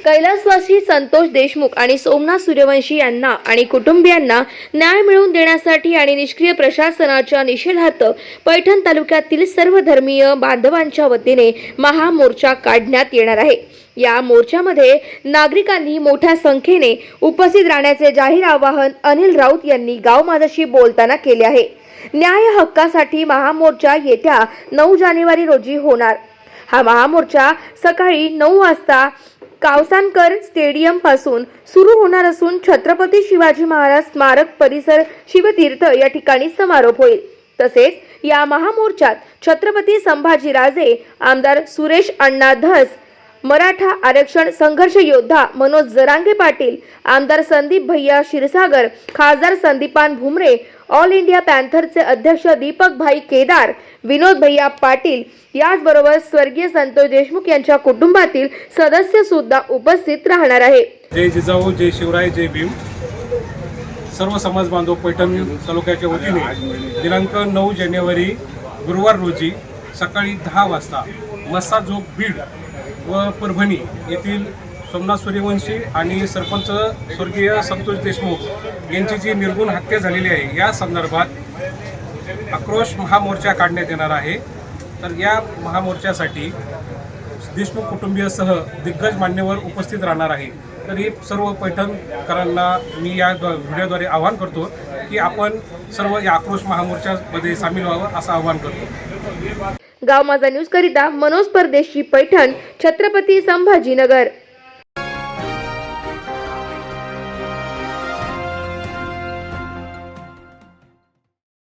कैलासवासी संतोष देशमुख आणि सोमनाथ सूर्यवंशी यांना आणि कुटुंबियांना न्याय मिळवून देण्यासाठी आणि निष्क्रिय प्रशासनाच्या निषेधार्थ पैठण तालुक्यातील सर्व धर्मीय बांधवांच्या वतीने महामोर्चा काढण्यात येणार आहे। या मोर्चामध्ये नागरिकांनी मोठ्या संख्येने उपस्थित राहण्याचे जाहीर आवाहन अनिल राऊत यांनी गाव माझाशी बोलताना केले आहे। न्याय हक्कासाठी महामोर्चा येत्या 9 जानेवारी रोजी होणार। हा महामोर्चा सकाळी 9 वाजता कावसानकर स्टेडियम पासून सुरू होणार असून छत्रपती शिवाजी महाराज स्मारक परिसर शिवतीर्थ या ठिकाणी समारोप होईल। तसेच या महामोर्चात छत्रपती संभाजीराजे, आमदार सुरेश अण्णा धस, मराठा आरक्षण संघर्ष योद्धा मनोज जरांगे पाटील, आमदार संदीप भैया क्षीरसागर, खासदार संदीपान भुमरे, ऑल इंडिया पॅन्थरचे अध्यक्ष दीपक भाई केदार, विनोद भैया पाटील याचबरोबर स्वर्गीय संतोष देशमुख यांच्या कुटुंबातील सदस्य सुद्धा उपस्थित राहणार आहे। जय जिजाऊ, जय शिवराय, जय भीम। सर्व समाज बांधव पैठण तालुक्याच्या वतीने दिनांक 9 जानेवारी गुरुवार रोजी सकाळी 10 वाजता मस्साजोग, बीड व परभणी येथील सोमनाथ सूर्यवंशी आणि सरपंच स्वर्गीय संतोष देशमुख यांची जी निर्गुण हत्या झालेली आहे या संदर्भात आक्रोश महामोर्चा काढण्यात येणार आहे। तर या महामोर्चासाठी देशमुख कुटुंबीयसह दिग्गज मान्यवर उपस्थित राहणार आहे। तर ही सर्व पैठणकरांना मी या व्हिडिओद्वारे आवाहन करतो की आपण सर्व या आक्रोश महामोर्चामध्ये सामील व्हावं असं आवाहन करतो। गाव माझा न्यूज करिता मनोज परदेशी, पैठण, छत्रपती संभाजीनगर।